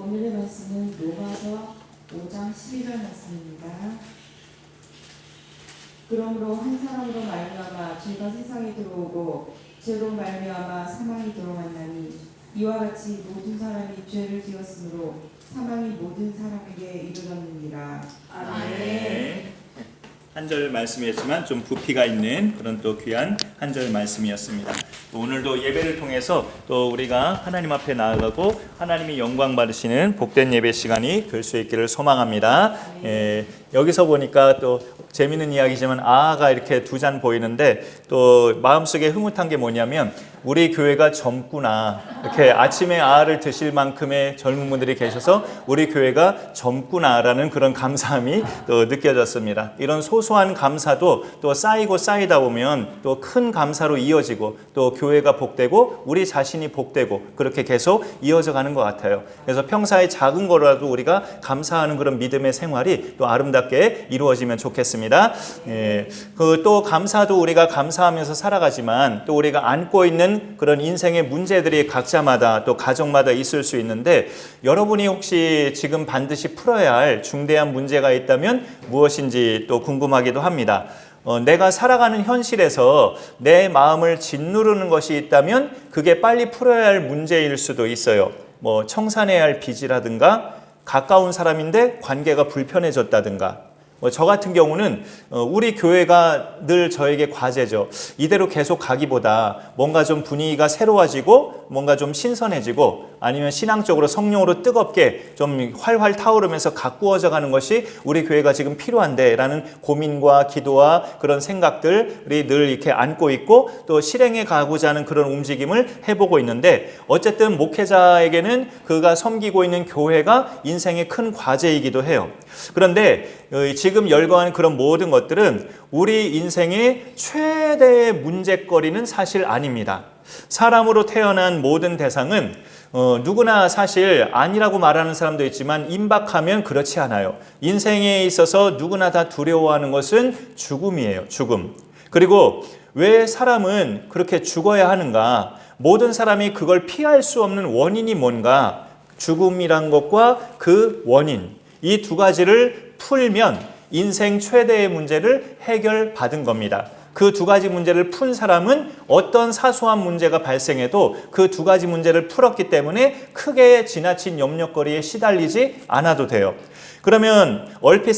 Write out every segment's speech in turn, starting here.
오늘의 말씀은 로마서 5장 12절 말씀입니다. 그러므로 한 사람으로 말미암아 죄가 세상에 들어오고 죄로 말미암아 사망이 들어왔나니 이와 같이 모든 사람이 죄를 지었으므로 사망이 모든 사람에게 이르렀느니라. 아멘. 한 절 말씀이었지만 좀 부피가 있는 그런 또 귀한 한 절 말씀이었습니다. 오늘도 예배를 통해서 또 우리가 하나님 앞에 나아가고 하나님이 영광 받으시는 복된 예배 시간이 될 수 있기를 소망합니다. 여기서 보니까 또 재미있는 이야기지만 아가 이렇게 두 잔 보이는데 또 마음속에 흐뭇한 게 뭐냐면 우리 교회가 젊구나, 이렇게 아침에 아를 드실 만큼의 젊은 분들이 계셔서 우리 교회가 젊구나라는 그런 감사함이 또 느껴졌습니다. 이런 소소한 감사도 또 쌓이고 쌓이다 보면 또 큰 감사로 이어지고 또 교회가 복되고 우리 자신이 복되고 그렇게 계속 이어져 가는 것 같아요. 그래서 평소에 작은 거라도 우리가 감사하는 그런 믿음의 생활이 또 아름답게 이루어지면 좋겠습니다. 또 감사도 우리가 감사하면서 살아가지만 또 우리가 안고 있는 그런 인생의 문제들이 각자마다 또 가정마다 있을 수 있는데 여러분이 혹시 지금 반드시 풀어야 할 중대한 문제가 있다면 무엇인지 또 궁금하기도 합니다. 내가 살아가는 현실에서 내 마음을 짓누르는 것이 있다면 그게 빨리 풀어야 할 문제일 수도 있어요. 청산해야 할 빚이라든가 가까운 사람인데 관계가 불편해졌다든가 저 같은 경우는 우리 교회가 늘 저에게 과제죠. 이대로 계속 가기보다 뭔가 좀 분위기가 새로워지고 뭔가 좀 신선해지고 아니면 신앙적으로 성령으로 뜨겁게 좀 활활 타오르면서 가꾸어져 가는 것이 우리 교회가 지금 필요한데 라는 고민과 기도와 그런 생각들이 늘 이렇게 안고 있고 또 실행해 가고자 하는 그런 움직임을 해보고 있는데 어쨌든 목회자에게는 그가 섬기고 있는 교회가 인생의 큰 과제이기도 해요. 그런데 지금 열거하는 그런 모든 것들은 우리 인생의 최대의 문제거리는 사실 아닙니다. 사람으로 태어난 모든 대상은 누구나 사실 아니라고 말하는 사람도 있지만 임박하면 그렇지 않아요. 인생에 있어서 누구나 다 두려워하는 것은 죽음이에요. 죽음. 그리고 왜 사람은 그렇게 죽어야 하는가? 모든 사람이 그걸 피할 수 없는 원인이 뭔가? 죽음이란 것과 그 원인, 이 두 가지를 풀면 인생 최대의 문제를 해결받은 겁니다. 그 두 가지 문제를 푼 사람은 어떤 사소한 문제가 발생해도 그 두 가지 문제를 풀었기 때문에 크게 지나친 염려거리에 시달리지 않아도 돼요. 그러면 얼핏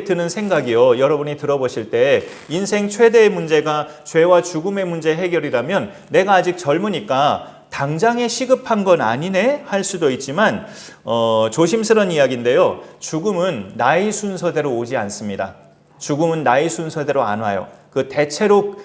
드는 생각이요. 여러분이 들어보실 때 인생 최대의 문제가 죄와 죽음의 문제 해결이라면 내가 아직 젊으니까 당장에 시급한 건 아니네 할 수도 있지만 조심스러운 이야기인데요. 죽음은 나의 순서대로 오지 않습니다. 죽음은 나의 순서대로 안 와요. 대체로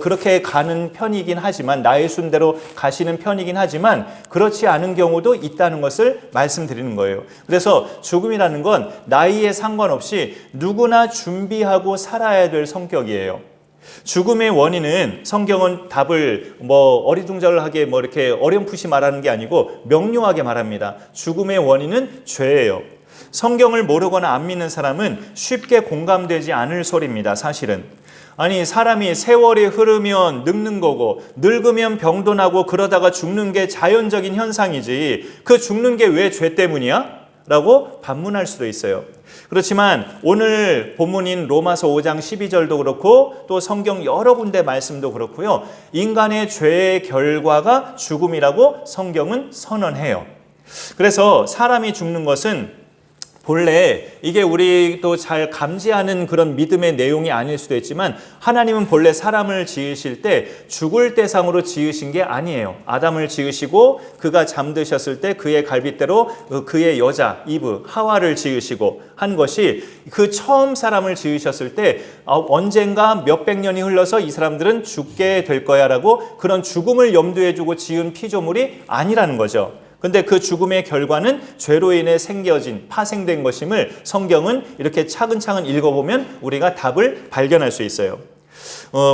그렇게 가는 편이긴 하지만 나의 순대로 가시는 편이긴 하지만 그렇지 않은 경우도 있다는 것을 말씀드리는 거예요. 그래서 죽음이라는 건 나이에 상관없이 누구나 준비하고 살아야 될 성격이에요. 죽음의 원인은 성경은 답을 어리둥절하게 이렇게 어렴풋이 말하는 게 아니고 명료하게 말합니다. 죽음의 원인은 죄예요. 성경을 모르거나 안 믿는 사람은 쉽게 공감되지 않을 소리입니다. 사실은. 아니 사람이 세월이 흐르면 늙는 거고 늙으면 병도 나고 그러다가 죽는 게 자연적인 현상이지 그 죽는 게 왜 죄 때문이야? 라고 반문할 수도 있어요. 그렇지만 오늘 본문인 로마서 5장 12절도 그렇고 또 성경 여러 군데 말씀도 그렇고요. 인간의 죄의 결과가 죽음이라고 성경은 선언해요. 그래서 사람이 죽는 것은 본래 이게 우리도 잘 감지하는 그런 믿음의 내용이 아닐 수도 있지만 하나님은 본래 사람을 지으실 때 죽을 대상으로 지으신 게 아니에요. 아담을 지으시고 그가 잠드셨을 때 그의 갈빗대로 그의 여자 이브 하와를 지으시고 한 것이 그 처음 사람을 지으셨을 때 언젠가 몇백 년이 흘러서 이 사람들은 죽게 될 거야 라고 그런 죽음을 염두에 두고 지은 피조물이 아니라는 거죠. 근데 그 죽음의 결과는 죄로 인해 생겨진 파생된 것임을 성경은 이렇게 차근차근 읽어보면 우리가 답을 발견할 수 있어요.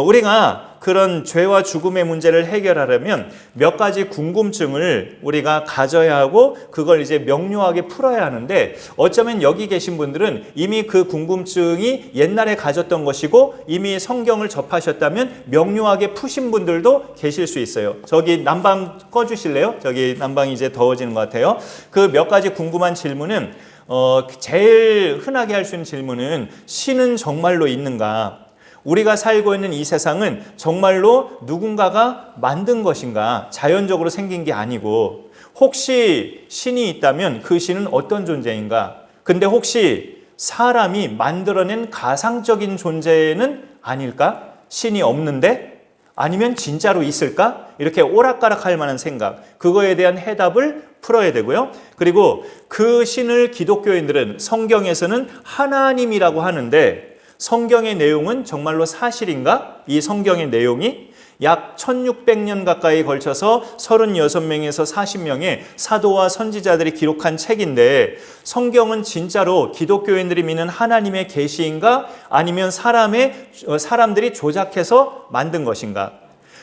우리가 그런 죄와 죽음의 문제를 해결하려면 몇 가지 궁금증을 우리가 가져야 하고 그걸 이제 명료하게 풀어야 하는데 어쩌면 여기 계신 분들은 이미 그 궁금증이 옛날에 가졌던 것이고 이미 성경을 접하셨다면 명료하게 푸신 분들도 계실 수 있어요. 저기 난방 꺼주실래요? 저기 난방이 이제 더워지는 것 같아요. 그 몇 가지 궁금한 질문은 제일 흔하게 할 수 있는 질문은 신은 정말로 있는가? 우리가 살고 있는 이 세상은 정말로 누군가가 만든 것인가? 자연적으로 생긴 게 아니고 혹시 신이 있다면 그 신은 어떤 존재인가? 근데 혹시 사람이 만들어낸 가상적인 존재는 아닐까? 신이 없는데? 아니면 진짜로 있을까? 이렇게 오락가락할 만한 생각, 그거에 대한 해답을 풀어야 되고요. 그리고 그 신을 기독교인들은 성경에서는 하나님이라고 하는데 성경의 내용은 정말로 사실인가? 이 성경의 내용이 약 1600년 가까이 걸쳐서 36명에서 40명의 사도와 선지자들이 기록한 책인데 성경은 진짜로 기독교인들이 믿는 하나님의 계시인가? 아니면 사람들이 조작해서 만든 것인가?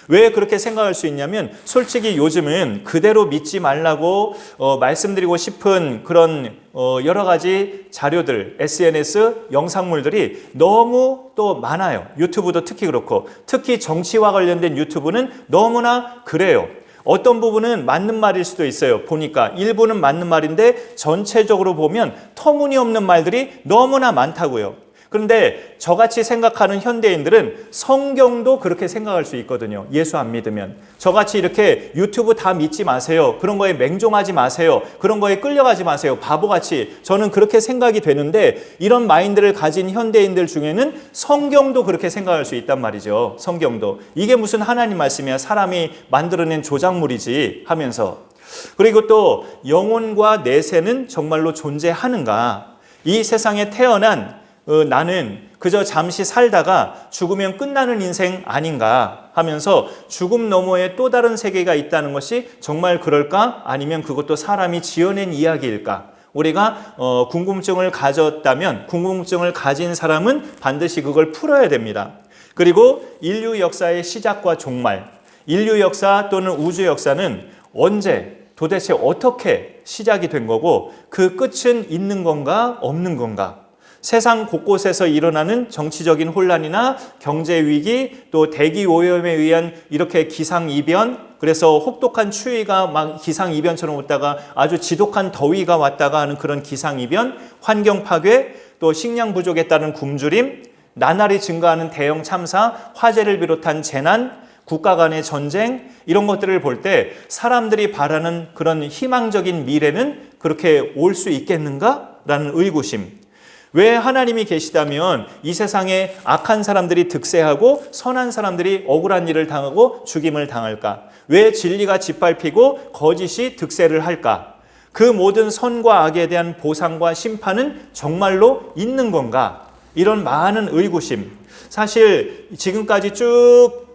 왜 그렇게 생각할 수 있냐면 솔직히 요즘은 그대로 믿지 말라고 말씀드리고 싶은 그런 여러 가지 자료들, SNS, 영상물들이 너무 또 많아요. 유튜브도 특히 그렇고 특히 정치와 관련된 유튜브는 너무나 그래요. 어떤 부분은 맞는 말일 수도 있어요. 보니까 일부는 맞는 말인데 전체적으로 보면 터무니없는 말들이 너무나 많다고요. 그런데 저같이 생각하는 현대인들은 성경도 그렇게 생각할 수 있거든요. 예수 안 믿으면. 저같이 이렇게 유튜브 다 믿지 마세요. 그런 거에 맹종하지 마세요. 그런 거에 끌려가지 마세요. 바보같이. 저는 그렇게 생각이 되는데 이런 마인드를 가진 현대인들 중에는 성경도 그렇게 생각할 수 있단 말이죠. 성경도. 이게 무슨 하나님 말씀이야. 사람이 만들어낸 조작물이지 하면서. 그리고 또 영혼과 내세는 정말로 존재하는가. 이 세상에 태어난 나는 그저 잠시 살다가 죽으면 끝나는 인생 아닌가 하면서 죽음 너머에 또 다른 세계가 있다는 것이 정말 그럴까? 아니면 그것도 사람이 지어낸 이야기일까? 우리가 궁금증을 가졌다면 궁금증을 가진 사람은 반드시 그걸 풀어야 됩니다. 그리고 인류 역사의 시작과 종말, 인류 역사 또는 우주 역사는 언제 도대체 어떻게 시작이 된 거고 그 끝은 있는 건가 없는 건가? 세상 곳곳에서 일어나는 정치적인 혼란이나 경제 위기 또 대기 오염에 의한 이렇게 기상이변, 그래서 혹독한 추위가 막 기상이변처럼 왔다가 아주 지독한 더위가 왔다가 하는 그런 기상이변, 환경 파괴, 또 식량 부족에 따른 굶주림, 나날이 증가하는 대형 참사, 화재를 비롯한 재난, 국가 간의 전쟁, 이런 것들을 볼 때 사람들이 바라는 그런 희망적인 미래는 그렇게 올 수 있겠는가라는 의구심. 왜 하나님이 계시다면 이 세상에 악한 사람들이 득세하고 선한 사람들이 억울한 일을 당하고 죽임을 당할까? 왜 진리가 짓밟히고 거짓이 득세를 할까? 그 모든 선과 악에 대한 보상과 심판은 정말로 있는 건가? 이런 많은 의구심. 사실 지금까지 쭉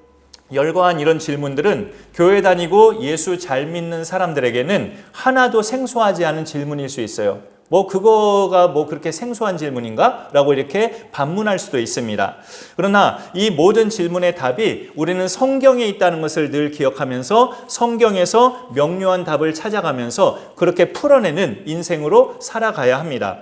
열거한 이런 질문들은 교회 다니고 예수 잘 믿는 사람들에게는 하나도 생소하지 않은 질문일 수 있어요. 그거가 그렇게 생소한 질문인가? 라고 이렇게 반문할 수도 있습니다. 그러나 이 모든 질문의 답이 우리는 성경에 있다는 것을 늘 기억하면서 성경에서 명료한 답을 찾아가면서 그렇게 풀어내는 인생으로 살아가야 합니다.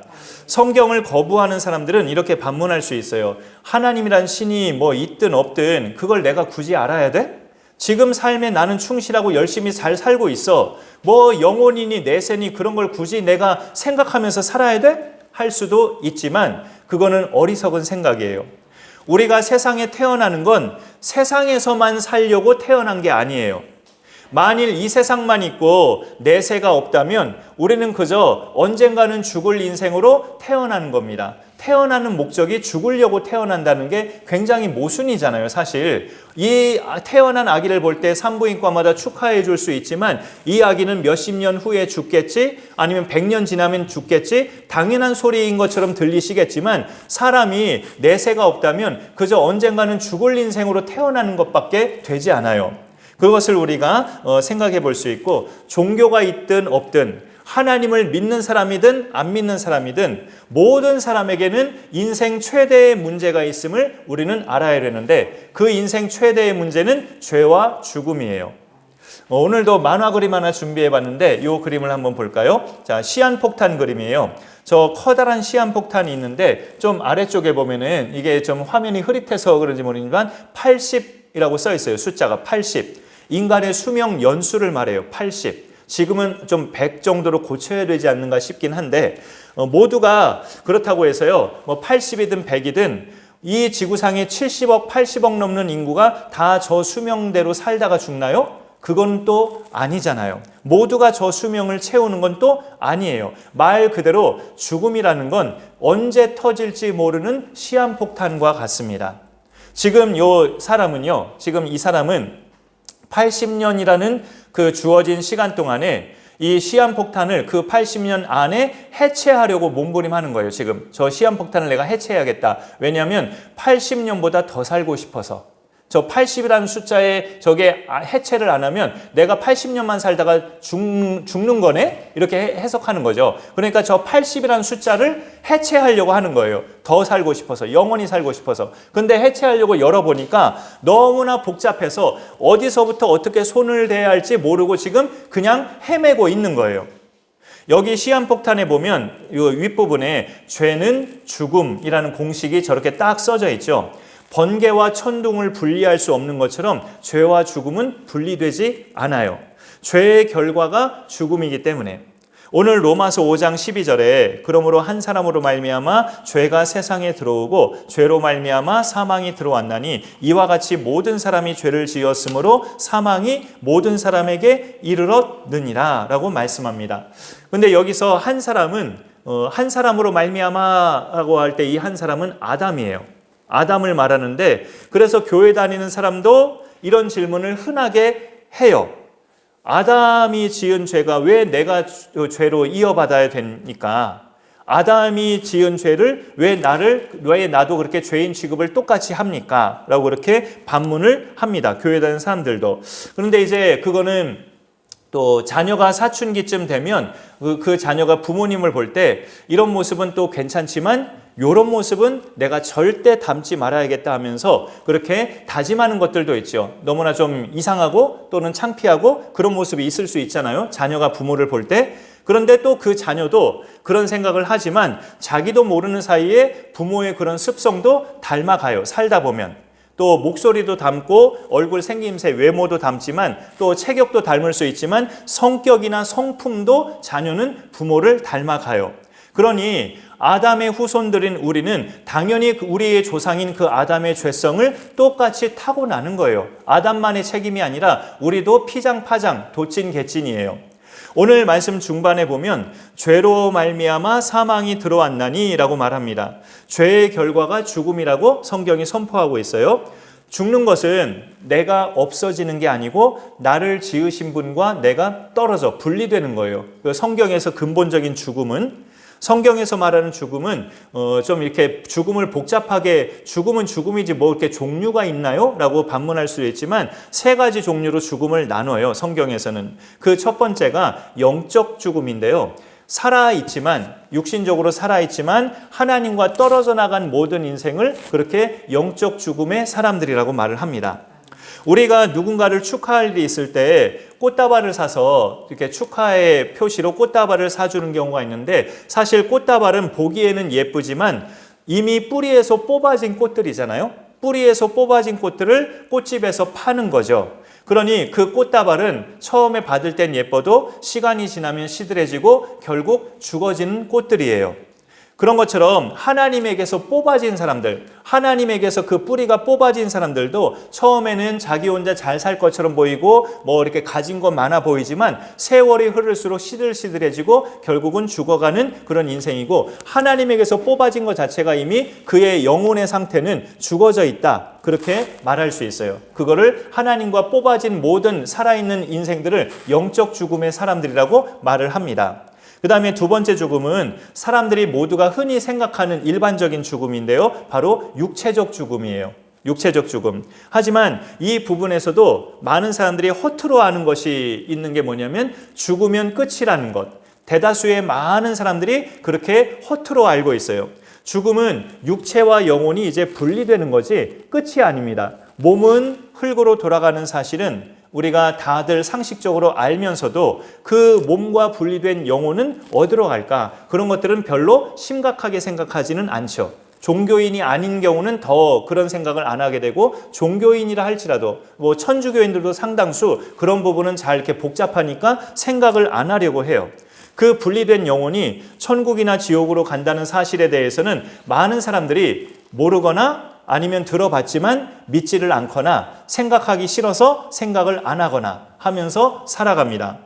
성경을 거부하는 사람들은 이렇게 반문할 수 있어요. 하나님이란 신이 있든 없든 그걸 내가 굳이 알아야 돼? 지금 삶에 나는 충실하고 열심히 잘 살고 있어. 영혼이니 내세니 그런 걸 굳이 내가 생각하면서 살아야 돼? 할 수도 있지만 그거는 어리석은 생각이에요. 우리가 세상에 태어나는 건 세상에서만 살려고 태어난 게 아니에요. 만일 이 세상만 있고 내세가 없다면 우리는 그저 언젠가는 죽을 인생으로 태어나는 겁니다. 태어나는 목적이 죽으려고 태어난다는 게 굉장히 모순이잖아요, 사실. 이 태어난 아기를 볼 때 산부인과마다 축하해 줄 수 있지만 이 아기는 몇십 년 후에 죽겠지, 아니면 100년 지나면 죽겠지, 당연한 소리인 것처럼 들리시겠지만 사람이 내세가 없다면 그저 언젠가는 죽을 인생으로 태어나는 것밖에 되지 않아요. 그것을 우리가 생각해 볼 수 있고, 종교가 있든 없든 하나님을 믿는 사람이든 안 믿는 사람이든 모든 사람에게는 인생 최대의 문제가 있음을 우리는 알아야 되는데 그 인생 최대의 문제는 죄와 죽음이에요. 오늘도 만화 그림 하나 준비해 봤는데 이 그림을 한번 볼까요? 자, 시한폭탄 그림이에요. 저 커다란 시한폭탄이 있는데 좀 아래쪽에 보면은 이게 좀 화면이 흐릿해서 그런지 모르지만 80이라고 써 있어요. 숫자가 80. 인간의 수명 연수를 말해요. 80. 지금은 좀 100 정도로 고쳐야 되지 않는가 싶긴 한데 모두가 그렇다고 해서요. 뭐 80이든 100이든 이 지구상에 70억, 80억 넘는 인구가 다 저 수명대로 살다가 죽나요? 그건 또 아니잖아요. 모두가 저 수명을 채우는 건 또 아니에요. 말 그대로 죽음이라는 건 언제 터질지 모르는 시한폭탄과 같습니다. 지금 이 사람은 80년이라는 그 주어진 시간 동안에 이 시한폭탄을 그 80년 안에 해체하려고 몸부림하는 거예요. 지금 저 시한폭탄을 내가 해체해야겠다. 왜냐하면 80년보다 더 살고 싶어서. 저 80이라는 숫자에 저게 해체를 안 하면 내가 80년만 살다가 죽는 거네? 이렇게 해석하는 거죠. 그러니까 저 80이라는 숫자를 해체하려고 하는 거예요. 더 살고 싶어서, 영원히 살고 싶어서. 근데 해체하려고 열어보니까 너무나 복잡해서 어디서부터 어떻게 손을 대야 할지 모르고 지금 그냥 헤매고 있는 거예요. 여기 시한폭탄에 보면 이 윗부분에 죄는 죽음이라는 공식이 저렇게 딱 써져 있죠. 번개와 천둥을 분리할 수 없는 것처럼 죄와 죽음은 분리되지 않아요. 죄의 결과가 죽음이기 때문에 오늘 로마서 5장 12절에 그러므로 한 사람으로 말미암아 죄가 세상에 들어오고 죄로 말미암아 사망이 들어왔나니 이와 같이 모든 사람이 죄를 지었으므로 사망이 모든 사람에게 이르렀느니라 라고 말씀합니다. 근데 여기서 한 사람은 한 사람으로 말미암아라고 할 때 이 한 사람은 아담이에요. 아담을 말하는데 그래서 교회 다니는 사람도 이런 질문을 흔하게 해요. 아담이 지은 죄가 왜 내가 죄로 이어받아야 되니까? 아담이 지은 죄를 왜 나도 그렇게 죄인 취급을 똑같이 합니까? 라고 그렇게 반문을 합니다. 교회 다니는 사람들도. 그런데 이제 그거는 또 자녀가 사춘기쯤 되면 그 자녀가 부모님을 볼 때 이런 모습은 또 괜찮지만 이런 모습은 내가 절대 닮지 말아야겠다 하면서 그렇게 다짐하는 것들도 있죠. 너무나 좀 이상하고 또는 창피하고 그런 모습이 있을 수 있잖아요. 자녀가 부모를 볼 때. 그런데 또 그 자녀도 그런 생각을 하지만 자기도 모르는 사이에 부모의 그런 습성도 닮아가요. 살다 보면. 또 목소리도 닮고 얼굴 생김새, 외모도 닮지만 또 체격도 닮을 수 있지만 성격이나 성품도 자녀는 부모를 닮아가요. 그러니 아담의 후손들인 우리는 당연히 우리의 조상인 그 아담의 죄성을 똑같이 타고나는 거예요. 아담만의 책임이 아니라 우리도 피장파장, 도찐개찐이에요. 오늘 말씀 중반에 보면 죄로 말미암아 사망이 들어왔나니 라고 말합니다. 죄의 결과가 죽음이라고 성경이 선포하고 있어요. 죽는 것은 내가 없어지는 게 아니고 나를 지으신 분과 내가 떨어져 분리되는 거예요. 성경에서 근본적인 죽음은 성경에서 말하는 죽음은 좀 이렇게 죽음을 복잡하게 죽음은 죽음이지 뭐 이렇게 종류가 있나요? 라고 반문할 수 있지만 세 가지 종류로 죽음을 나눠요. 성경에서는. 그 첫 번째가 영적 죽음인데요. 살아있지만 육신적으로 살아있지만 하나님과 떨어져 나간 모든 인생을 그렇게 영적 죽음의 사람들이라고 말을 합니다. 우리가 누군가를 축하할 일이 있을 때 꽃다발을 사서 이렇게 축하의 표시로 꽃다발을 사주는 경우가 있는데 사실 꽃다발은 보기에는 예쁘지만 이미 뿌리에서 뽑아진 꽃들이잖아요. 뿌리에서 뽑아진 꽃들을 꽃집에서 파는 거죠. 그러니 그 꽃다발은 처음에 받을 땐 예뻐도 시간이 지나면 시들해지고 결국 죽어지는 꽃들이에요. 그런 것처럼 하나님에게서 뽑아진 사람들, 하나님에게서 그 뿌리가 뽑아진 사람들도 처음에는 자기 혼자 잘 살 것처럼 보이고 뭐 이렇게 가진 것 많아 보이지만 세월이 흐를수록 시들시들해지고 결국은 죽어가는 그런 인생이고 하나님에게서 뽑아진 것 자체가 이미 그의 영혼의 상태는 죽어져 있다. 그렇게 말할 수 있어요. 그거를 하나님과 뽑아진 모든 살아있는 인생들을 영적 죽음의 사람들이라고 말을 합니다. 그 다음에 두 번째 죽음은 사람들이 모두가 흔히 생각하는 일반적인 죽음인데요. 바로 육체적 죽음이에요. 육체적 죽음. 하지만 이 부분에서도 많은 사람들이 허투루 아는 것이 있는 게 뭐냐면 죽으면 끝이라는 것. 대다수의 많은 사람들이 그렇게 허투루 알고 있어요. 죽음은 육체와 영혼이 이제 분리되는 거지 끝이 아닙니다. 몸은 흙으로 돌아가는 사실은 우리가 다들 상식적으로 알면서도 그 몸과 분리된 영혼은 어디로 갈까? 그런 것들은 별로 심각하게 생각하지는 않죠. 종교인이 아닌 경우는 더 그런 생각을 안 하게 되고, 종교인이라 할지라도 뭐 천주교인들도 상당수 그런 부분은 잘 이렇게 복잡하니까 생각을 안 하려고 해요. 그 분리된 영혼이 천국이나 지옥으로 간다는 사실에 대해서는 많은 사람들이 모르거나 아니면 들어봤지만 믿지를 않거나 생각하기 싫어서 생각을 안 하거나 하면서 살아갑니다.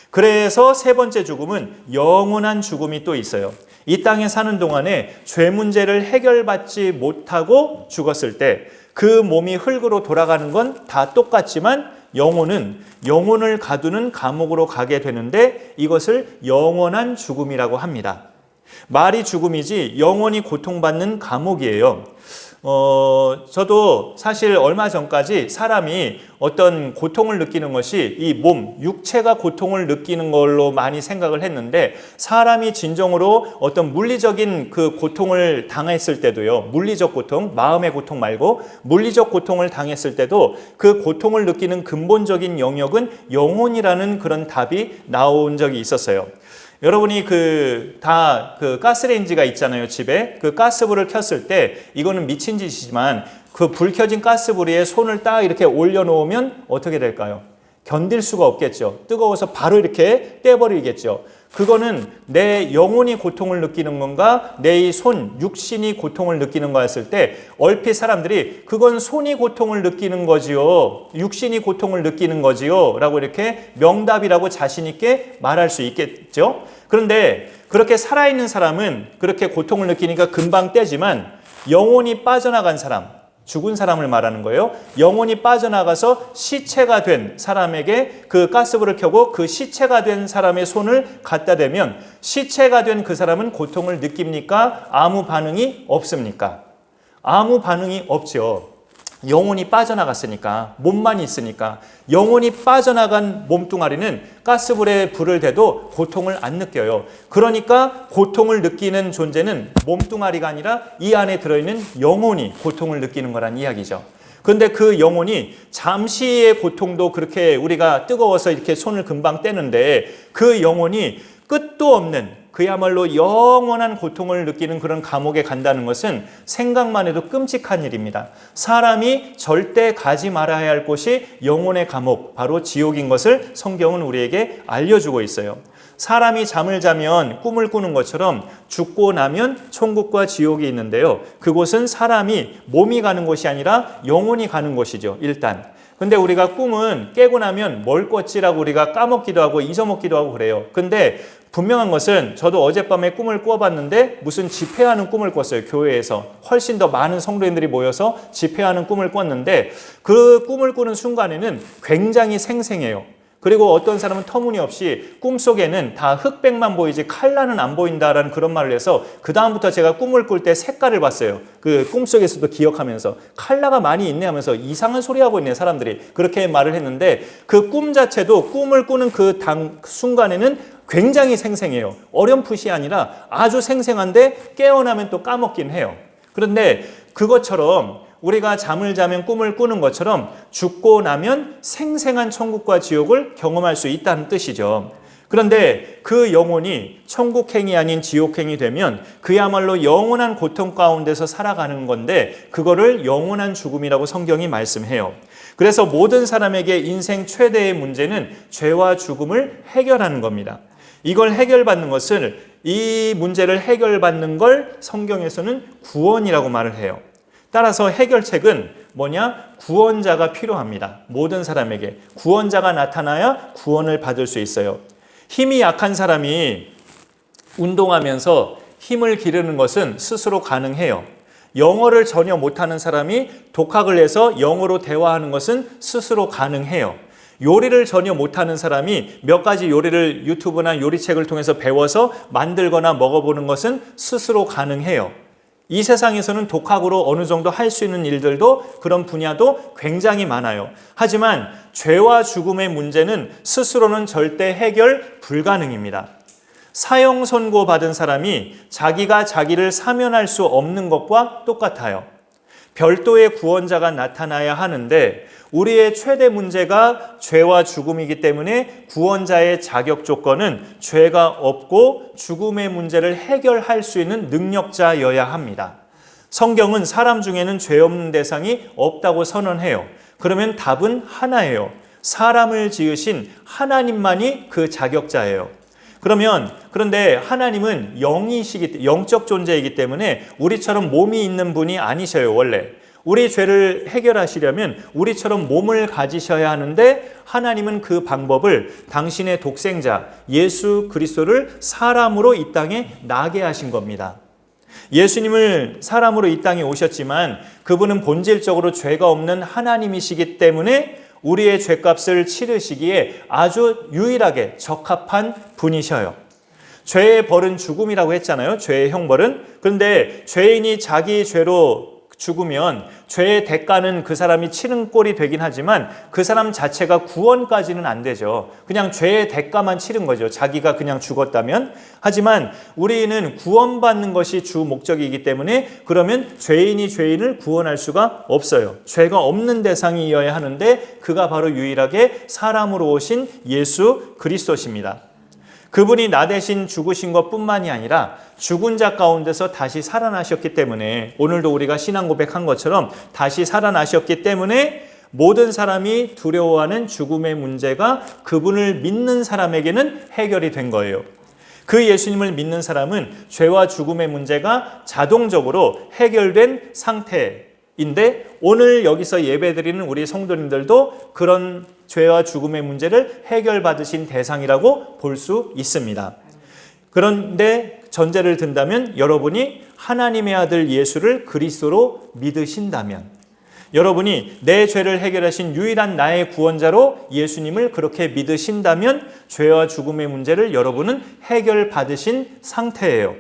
그래서 세 번째 죽음은 영원한 죽음이 또 있어요. 이 땅에 사는 동안에 죄 문제를 해결받지 못하고 죽었을 때 그 몸이 흙으로 돌아가는 건 다 똑같지만 영혼은 영혼을 가두는 감옥으로 가게 되는데 이것을 영원한 죽음이라고 합니다. 말이 죽음이지 영원히 고통받는 감옥이에요. 저도 사실 얼마 전까지 사람이 어떤 고통을 느끼는 것이 이 몸, 육체가 고통을 느끼는 걸로 많이 생각을 했는데, 사람이 진정으로 어떤 물리적인 그 고통을 당했을 때도요, 물리적 고통, 마음의 고통 말고 물리적 고통을 당했을 때도 그 고통을 느끼는 근본적인 영역은 영혼이라는 그런 답이 나온 적이 있었어요. 여러분이 그 가스레인지가 있잖아요, 집에. 그 가스불을 켰을 때 이거는 미친 짓이지만 그 불 켜진 가스불 위에 손을 딱 이렇게 올려놓으면 어떻게 될까요? 견딜 수가 없겠죠. 뜨거워서 바로 이렇게 떼버리겠죠. 그거는 내 영혼이 고통을 느끼는 건가, 내 이 손, 육신이 고통을 느끼는 거였을 때 얼핏 사람들이 그건 손이 고통을 느끼는 거지요, 육신이 고통을 느끼는 거지요 라고 이렇게 명답이라고 자신 있게 말할 수 있겠죠. 그런데 그렇게 살아있는 사람은 그렇게 고통을 느끼니까 금방 떼지만, 영혼이 빠져나간 사람, 죽은 사람을 말하는 거예요. 영혼이 빠져나가서 시체가 된 사람에게 그 가스불을 켜고 그 시체가 된 사람의 손을 갖다 대면 시체가 된 그 사람은 고통을 느낍니까? 아무 반응이 없습니까? 아무 반응이 없죠. 영혼이 빠져나갔으니까, 몸만 있으니까. 영혼이 빠져나간 몸뚱아리는 가스불에 불을 대도 고통을 안 느껴요. 그러니까 고통을 느끼는 존재는 몸뚱아리가 아니라 이 안에 들어있는 영혼이 고통을 느끼는 거란 이야기죠. 그런데 그 영혼이 잠시의 고통도 그렇게 우리가 뜨거워서 이렇게 손을 금방 떼는데, 그 영혼이 끝도 없는 그야말로 영원한 고통을 느끼는 그런 감옥에 간다는 것은 생각만 해도 끔찍한 일입니다. 사람이 절대 가지 말아야 할 곳이 영혼의 감옥, 바로 지옥인 것을 성경은 우리에게 알려주고 있어요. 사람이 잠을 자면 꿈을 꾸는 것처럼 죽고 나면 천국과 지옥이 있는데요, 그곳은 사람이 몸이 가는 곳이 아니라 영혼이 가는 곳이죠, 일단. 근데 우리가 꿈은 깨고 나면 뭘 꿨지라고 우리가 까먹기도 하고 잊어먹기도 하고 그래요. 근데 분명한 것은, 저도 어젯밤에 꿈을 꿔봤는데 무슨 집회하는 꿈을 꿨어요. 교회에서 훨씬 더 많은 성도인들이 모여서 집회하는 꿈을 꿨는데, 그 꿈을 꾸는 순간에는 굉장히 생생해요. 그리고 어떤 사람은 터무니없이 꿈속에는 다 흑백만 보이지 칼라는 안 보인다라는 그런 말을 해서, 그 다음부터 제가 꿈을 꿀 때 색깔을 봤어요. 그 꿈속에서도 기억하면서 칼라가 많이 있네 하면서 이상한 소리 하고 있네 사람들이, 그렇게 말을 했는데, 그 꿈 자체도 꿈을 꾸는 그 순간에는 굉장히 생생해요. 어렴풋이 아니라 아주 생생한데 깨어나면 또 까먹긴 해요. 그런데 그것처럼 우리가 잠을 자면 꿈을 꾸는 것처럼 죽고 나면 생생한 천국과 지옥을 경험할 수 있다는 뜻이죠. 그런데 그 영혼이 천국행이 아닌 지옥행이 되면 그야말로 영원한 고통 가운데서 살아가는 건데, 그거를 영원한 죽음이라고 성경이 말씀해요. 그래서 모든 사람에게 인생 최대의 문제는 죄와 죽음을 해결하는 겁니다. 이걸 해결받는 것을, 이 문제를 해결받는 걸 성경에서는 구원이라고 말을 해요. 따라서 해결책은 뭐냐? 구원자가 필요합니다. 모든 사람에게 구원자가 나타나야 구원을 받을 수 있어요. 힘이 약한 사람이 운동하면서 힘을 기르는 것은 스스로 가능해요. 영어를 전혀 못하는 사람이 독학을 해서 영어로 대화하는 것은 스스로 가능해요. 요리를 전혀 못하는 사람이 몇 가지 요리를 유튜브나 요리책을 통해서 배워서 만들거나 먹어보는 것은 스스로 가능해요. 이 세상에서는 독학으로 어느 정도 할 수 있는 일들도, 그런 분야도 굉장히 많아요. 하지만 죄와 죽음의 문제는 스스로는 절대 해결 불가능입니다. 사형 선고 받은 사람이 자기가 자기를 사면할 수 없는 것과 똑같아요. 별도의 구원자가 나타나야 하는데 우리의 최대 문제가 죄와 죽음이기 때문에 구원자의 자격 조건은 죄가 없고 죽음의 문제를 해결할 수 있는 능력자여야 합니다. 성경은 사람 중에는 죄 없는 대상이 없다고 선언해요. 그러면 답은 하나예요. 사람을 지으신 하나님만이 그 자격자예요. 그런데 하나님은 영적 존재이기 때문에 우리처럼 몸이 있는 분이 아니셔요, 원래. 우리 죄를 해결하시려면 우리처럼 몸을 가지셔야 하는데 하나님은 그 방법을 당신의 독생자 예수 그리스도를 사람으로 이 땅에 나게 하신 겁니다. 예수님을 사람으로 이 땅에 오셨지만 그분은 본질적으로 죄가 없는 하나님이시기 때문에 우리의 죄값을 치르시기에 아주 유일하게 적합한 분이셔요. 죄의 벌은 죽음이라고 했잖아요. 죄의 형벌은. 그런데 죄인이 자기 죄로 죽으면 죄의 대가는 그 사람이 치는 꼴이 되긴 하지만 그 사람 자체가 구원까지는 안 되죠. 그냥 죄의 대가만 치른 거죠. 자기가 그냥 죽었다면. 하지만 우리는 구원받는 것이 주 목적이기 때문에 그러면 죄인이 죄인을 구원할 수가 없어요. 죄가 없는 대상이어야 하는데 그가 바로 유일하게 사람으로 오신 예수 그리스도십니다. 그분이 나 대신 죽으신 것뿐만이 아니라 죽은 자 가운데서 다시 살아나셨기 때문에 오늘도 우리가 신앙 고백한 것처럼 다시 살아나셨기 때문에 모든 사람이 두려워하는 죽음의 문제가 그분을 믿는 사람에게는 해결이 된 거예요. 그 예수님을 믿는 사람은 죄와 죽음의 문제가 자동적으로 해결된 상태인데 오늘 여기서 예배드리는 우리 성도님들도 그런 죄와 죽음의 문제를 해결받으신 대상이라고 볼 수 있습니다. 그런데 전제를 든다면 여러분이 하나님의 아들 예수를 그리스도로 믿으신다면 여러분이 내 죄를 해결하신 유일한 나의 구원자로 예수님을 그렇게 믿으신다면 죄와 죽음의 문제를 여러분은 해결받으신 상태예요.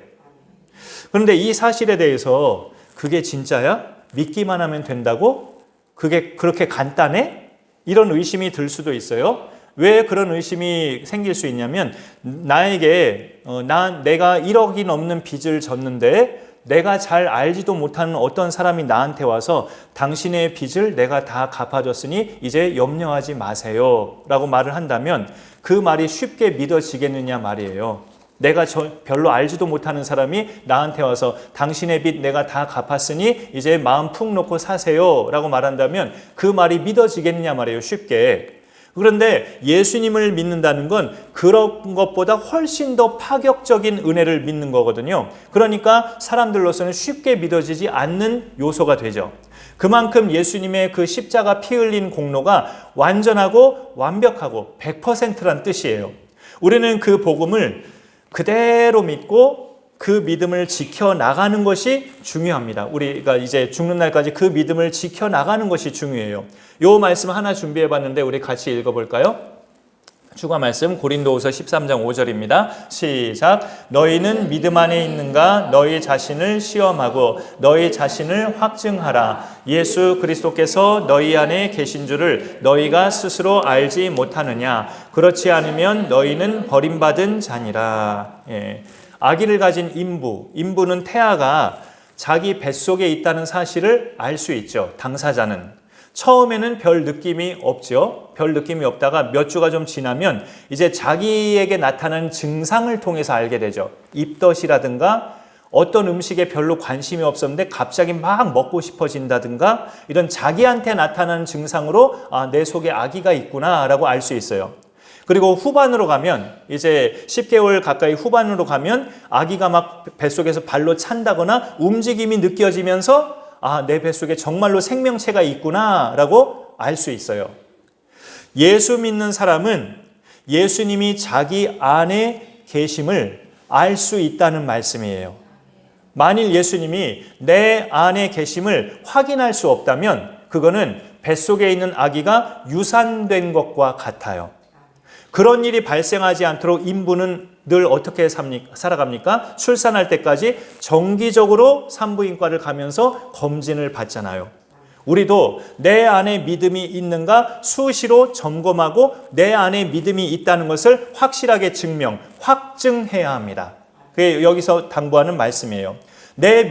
그런데 이 사실에 대해서 그게 진짜야? 믿기만 하면 된다고? 그게 그렇게 간단해? 이런 의심이 들 수도 있어요. 왜 그런 의심이 생길 수 있냐면 나에게 내가 1억이 넘는 빚을 졌는데 내가 잘 알지도 못하는 어떤 사람이 나한테 와서 당신의 빚을 내가 다 갚아줬으니 이제 염려하지 마세요 라고 말을 한다면 그 말이 쉽게 믿어지겠느냐 말이에요. 내가 별로 알지도 못하는 사람이 나한테 와서 당신의 빚 내가 다 갚았으니 이제 마음 푹 놓고 사세요 라고 말한다면 그 말이 믿어지겠느냐 말이에요. 쉽게. 그런데 예수님을 믿는다는 건 그런 것보다 훨씬 더 파격적인 은혜를 믿는 거거든요. 그러니까 사람들로서는 쉽게 믿어지지 않는 요소가 되죠. 그만큼 예수님의 그 십자가 피 흘린 공로가 완전하고 완벽하고 100%란 뜻이에요. 우리는 그 복음을 그대로 믿고 그 믿음을 지켜나가는 것이 중요합니다. 우리가 이제 죽는 날까지 그 믿음을 지켜나가는 것이 중요해요. 요 말씀 하나 준비해 봤는데 우리 같이 읽어볼까요? 추가 말씀 고린도후서 13장 5절입니다. 시작. 너희는 믿음 안에 있는가? 너희 자신을 시험하고 너희 자신을 확증하라. 예수 그리스도께서 너희 안에 계신 줄을 너희가 스스로 알지 못하느냐? 그렇지 않으면 너희는 버림받은 자니라. 아기를 가진 인부는 태아가 자기 뱃속에 있다는 사실을 알 수 있죠. 당사자는. 처음에는 별 느낌이 없죠. 별 느낌이 없다가 몇 주가 좀 지나면 이제 자기에게 나타나는 증상을 통해서 알게 되죠. 입덧이라든가 어떤 음식에 별로 관심이 없었는데 갑자기 막 먹고 싶어진다든가 이런 자기한테 나타나는 증상으로 내 속에 아기가 있구나 라고 알 수 있어요. 그리고 후반으로 가면 이제 10개월 가까이 후반으로 가면 아기가 막 뱃속에서 발로 찬다거나 움직임이 느껴지면서 내 뱃속에 정말로 생명체가 있구나 라고 알 수 있어요. 예수 믿는 사람은 예수님이 자기 안에 계심을 알 수 있다는 말씀이에요. 만일 예수님이 내 안에 계심을 확인할 수 없다면 그거는 뱃속에 있는 아기가 유산된 것과 같아요. 그런 일이 발생하지 않도록 인부는 늘 어떻게 살아갑니까? 출산할 때까지 정기적으로 산부인과를 가면서 검진을 받잖아요. 우리도 내 안에 믿음이 있는가 수시로 점검하고 내 안에 믿음이 있다는 것을 확실하게 확증해야 합니다. 그게 여기서 당부하는 말씀이에요. 내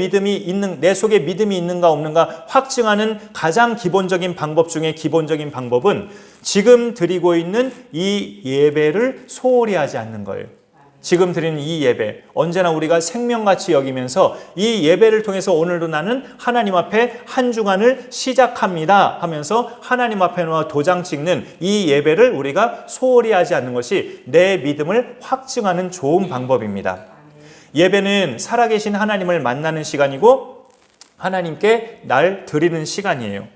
속에 믿음이 있는가 없는가 확증하는 가장 기본적인 방법 중에 기본적인 방법은 지금 드리고 있는 이 예배를 소홀히 하지 않는 거예요. 지금 드리는 이 예배, 언제나 우리가 생명같이 여기면서 이 예배를 통해서 오늘도 나는 하나님 앞에 한 주간을 시작합니다 하면서 하나님 앞에 놓아 도장 찍는 이 예배를 우리가 소홀히 하지 않는 것이 내 믿음을 확증하는 좋은 방법입니다. 예배는 살아계신 하나님을 만나는 시간이고 하나님께 날 드리는 시간이에요.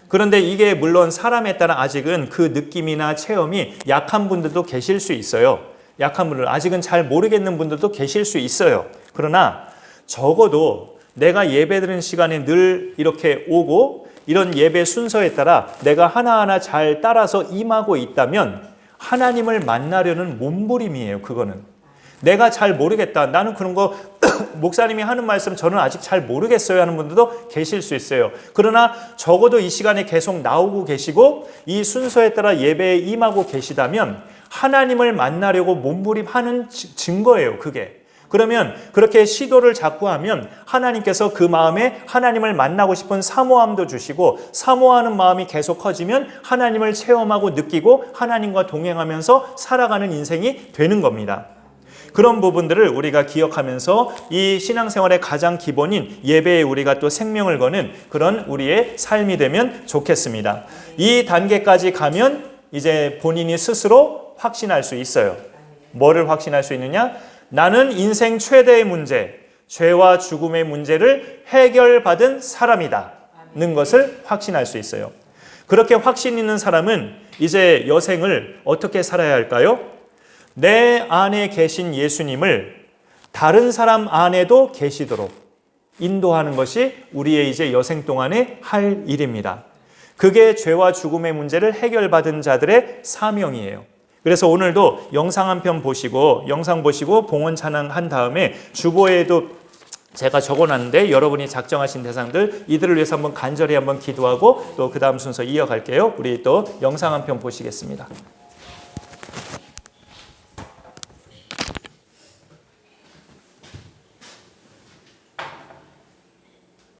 그런데 이게 물론 사람에 따라 아직은 그 느낌이나 체험이 약한 분들도 계실 수 있어요. 약한 분들, 아직은 잘 모르겠는 분들도 계실 수 있어요. 그러나 적어도 내가 예배드리는 시간에 늘 이렇게 오고 이런 예배 순서에 따라 내가 하나하나 잘 따라서 임하고 있다면 하나님을 만나려는 몸부림이에요. 그거는 내가 잘 모르겠다, 나는 그런 거 목사님이 하는 말씀 저는 아직 잘 모르겠어요 하는 분들도 계실 수 있어요. 그러나 적어도 이 시간에 계속 나오고 계시고 이 순서에 따라 예배에 임하고 계시다면 하나님을 만나려고 몸부림하는 증거예요. 그게. 그러면 그렇게 시도를 자꾸 하면 하나님께서 그 마음에 하나님을 만나고 싶은 사모함도 주시고 사모하는 마음이 계속 커지면 하나님을 체험하고 느끼고 하나님과 동행하면서 살아가는 인생이 되는 겁니다. 그런 부분들을 우리가 기억하면서 이 신앙생활의 가장 기본인 예배에 우리가 또 생명을 거는 그런 우리의 삶이 되면 좋겠습니다. 이 단계까지 가면 이제 본인이 스스로 확신할 수 있어요. 뭐를 확신할 수 있느냐? 나는 인생 최대의 문제, 죄와 죽음의 문제를 해결받은 사람이다는 것을 확신할 수 있어요. 그렇게 확신 있는 사람은 이제 여생을 어떻게 살아야 할까요? 내 안에 계신 예수님을 다른 사람 안에도 계시도록 인도하는 것이 우리의 이제 여생 동안에 할 일입니다. 그게 죄와 죽음의 문제를 해결받은 자들의 사명이에요. 그래서 오늘도 영상 한 편 보시고 봉헌 찬양한 다음에 주보에도 제가 적어놨는데 여러분이 작정하신 대상들 이들을 위해서 한번 간절히 한번 기도하고 또 그 다음 순서 이어갈게요. 우리 또 영상 한 편 보시겠습니다.